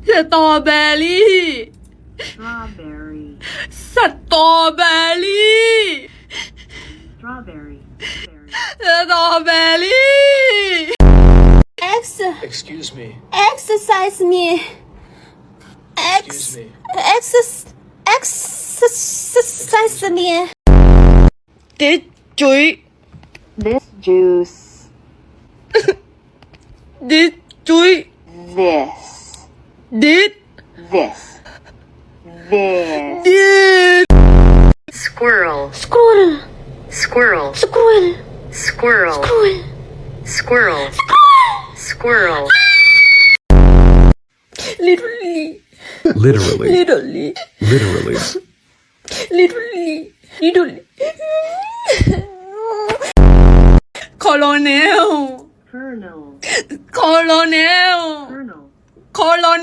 สตรอเบอรี่ strawberry, สตรอเบอรี่ strawberry, สตรอเบอรี่ Excuse me. Exercise me. Excuse me. Exercise me. ติดจุย this juice, ดิดจุย this, ดิด this, this, ดิด Squirrel, Squirrel. squirrel, Squirrel. squirrel, Squirrel. squirrel, squirrel, literally Literally. literally Literally. literally literally colonel colonel, colonel colonel, colonel